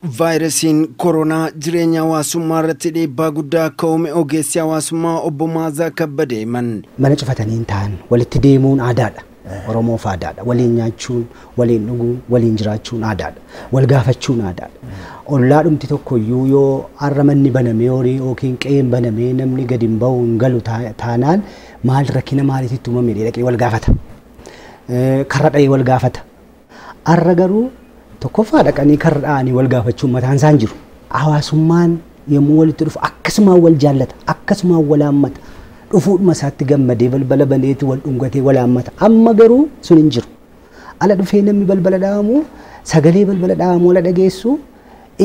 Vaayirasiin koronaa jireenya hawaasummaa irratti dhiibbaa guddaa akka uume ogeessi hawaasummaa obbo Maazaa Kabbadee himan. Mana cufatanii ta'an walitti deemuun aadaadha. Oromoof aadaadha. Waliin nyaachuun, waliin dhuguun, waliin jiraachuun aadaadha. Wal gaafachuun aadaadha. Ollaa dhumti tokkoyyuu yoo har'a manni banamee horii yookiin qe'een banamee namni gadi hin bahu hin galu taanaan maal rakkina maaliitti uumame dhaqee wal gaafata. Karra dha'ee wal gaafata. Har'a garuu tokkoffaa dhaqanii karra dha'anii wal gaafachuun mataan isaan jiru. Hawaasummaan yommuu walitti dhufu akkasumaan wal jaallata, akkasumaan wal haammata. Dhufuudhuma isaatti gammadee balbala baneetti wal dhungatee wal haammata. Amma garuu sun hin jiru. Ala dhufee namni balbala dha'amu sagalee balbala dha'amu ala dhageessu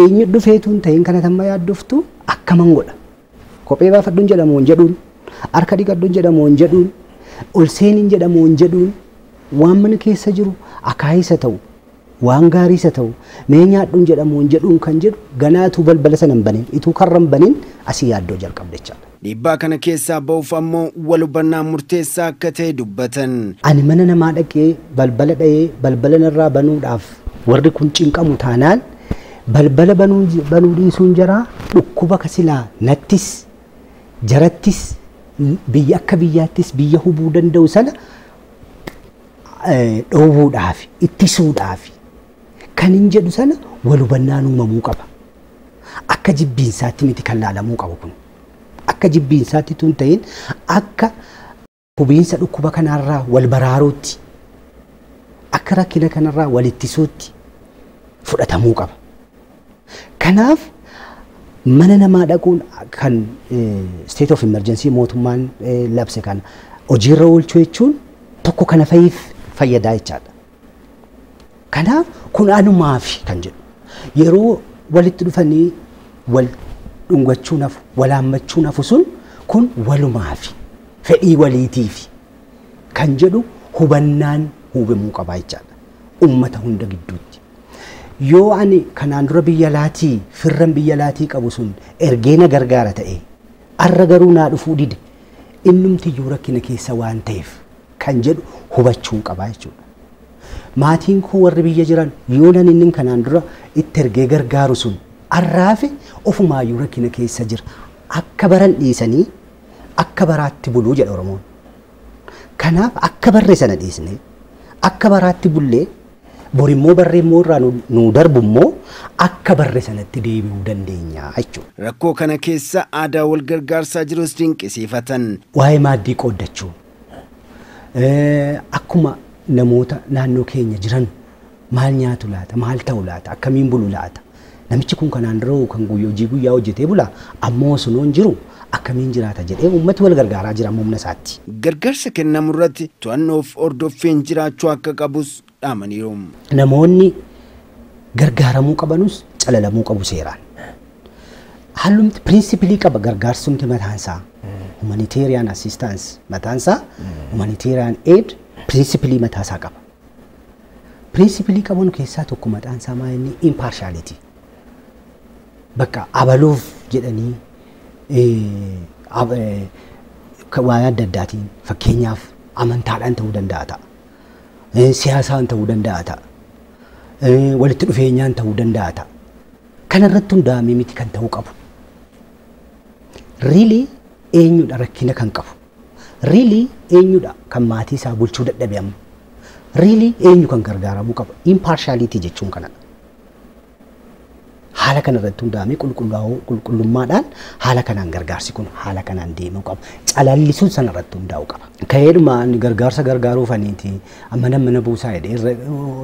eenyu dhufeetuun ta'in kana tamma yaaddoftu akkaman godha. Kophee baafadhuun jedhamu hin jedhuun, harka dhiqadhuun jedhamu hin jedhuun, ol seeniin jedhamu hin jedhuun, waan mana keessa jiru akaayisa ta'u, waan gaariisa ta'u, mee nyaadhuun jedhamu hin jedhuun kan jedhu ganaatu balbala sana hin banin, ituu karra hin banin asii yaaddoo jalqabde jechaadha. Dhiibbaa kana keessaa ba'uuf ammoo wal hubannaa murteessaa akka ta'e dubbatan. Ani mana namaa dhaqee balbala dha'ee balbala narraa banuudhaaf warri kun cinqamu taanaan balbala banuu dhiisuun jaraa dhukkuba kasilaa nattis jarattis biyya akka biyyaattis biyya hubuu danda'u sana dhoowwuudhaaf ittisuudhaaf kan hin jedhu sana wal hubannaan uumamuu qaba. Akka jibbiinsaatti miti kan laalamuu qabu kun. Akka jibbiinsaatti tun ta'in akka hubiinsa dhukkuba kanarraa wal baraaruutti akka rakkina kanarraa wal ittisuutti fudhatamuu qaba. Kanaaf mana namaa dhaquun kan state of emergency mootummaan labse kana hojiirra oolchuu jechuun tokko kana fayyadaa jechaadha. Kanaaf kun anumaafi kan jedhu yeroo walitti dhufanii wal dhungachuu nafu wal haammachuu nafu sun kun walumaafi fedhii waliitiifi kan jedhu hubannaan hubamuu qabaa jechaadha. Uummata hunda gidduutti. Yoo ani kanaan dura biyya laatii firran biyya laatii qabu sun ergeena gargaara ta'e arra garuu naa dhufuu dide innumtiyyuu rakkina keessa waan ta'eef kan jedhu hubachuu qabaa jechuudha. Maatiin koo warri biyya jiran yoo nan inni kanaan dura itti ergee gargaaru sun arraafe ofumaayyuu rakkina keessa jira. Akka baran dhiisanii akka baraatti buluu jedha Oromoon. Kanaaf akka barree sana dhiisnee akka baraatti bullee borimmoo barreemmoo irraa nu darbu immoo akka barre sanatti deebi'uu dandeenya jechuudha. Rakkoo kana keessa aadaa wal gargaarsaa jirus dinqisiifatan. Waa'ee maaddii qooddachuu. Akkuma namoota naannoo keenya jiran maal nyaatu laata, maal ta'u laata, akkamiin bulu laata. Namichi kun kanaan dura kan hojii guyyaa hojjetee bula ammoo sunoon jiru akkamiin jiraata jedhee uummati wal gargaaraa jira humna isaatti. Gargaarsa kennamu irratti to'annoof hordoffiin jiraachuu akka qabus dhaamaniiru. Namoonni gargaaramuu qabanus calalamuu qabu seeraan. Hallumti pirinsipilii qaba gargaarsumti mataansaa. Humanitarian assistance mataansaa humanitarian aid pirinsipilii mataasaa qaba. Pirinsipilii qaban keessaa tokko mataansaa maa inni impartiality. Bakka abaluuf jedhanii waan adda addaatiin fakkeenyaaf amantaadhaan ta'uu danda'a ta'a. Siyaasaan ta'uu danda'a ta'a. Walitti dhufeenyaan ta'uu danda'a ta'a. Kanarratti hundaa'amee miti kan ta'uu qabu. Really eenyudha rakkina kan qabu. Really eenyudha kan maatii isaa bulchuu dadhabe amma. Really eenyu kan gargaaramuu qaba. Impartiality jechuun kanadha. Haala kanarratti hundaa'amee qulqullummaadhaan haala kanaan gargaarsi kun haala kanaan deemuu qaba. Calallisuun sanarratti hundaa'uu qaba. Ka'eedhuma gargaarsa gargaaruufaniiti mana buusaa jedhee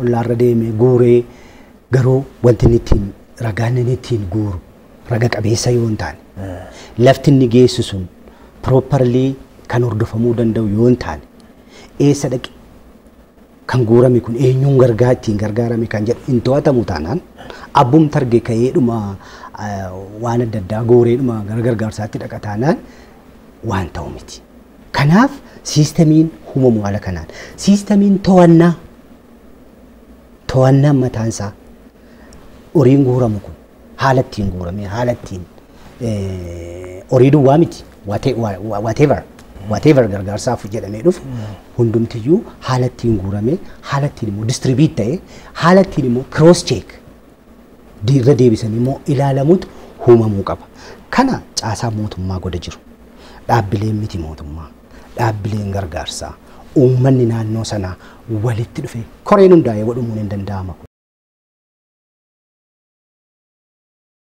ollaarra deemee guuree garuu wanti inni ittiin ragaan inni ittiin guuru raga qabeessa yoo hin taane lafti inni geessu sun properly kan hordofamuu danda'u yoo hin taane eessa dhaqe kan guurame kun eenyuun ittiin gargaarame kan jedhu hin to'atamu taanaan abbum targe ka'eedhuma waan adda addaa gooreedhuma gara gargaarsaatti dhaqa taanaan waan ta'u miti. Kanaaf siistamiin uumamu haala kanaan. Siistamiin to'annaa mataansaa horiin guuramu kun haala ittiin guurame haala ittiin horii duwwaa miti whatever gargaarsaaf jedhamee dhufu hundumtiyyuu haala ittiin guurame haala ittiin immoo distribuut ta'e haala ittiin immoo cross check irra deebisanii immoo ilaalamuutu uumamuu qaba. Kana caasaa mootummaa godha jiru. Dhaabbileen miti mootummaa, dhaabbileen gargaarsaa, uummanni naannoo sanaa walitti dhufe koreen hundaa'ee godhumuun hin danda'ama.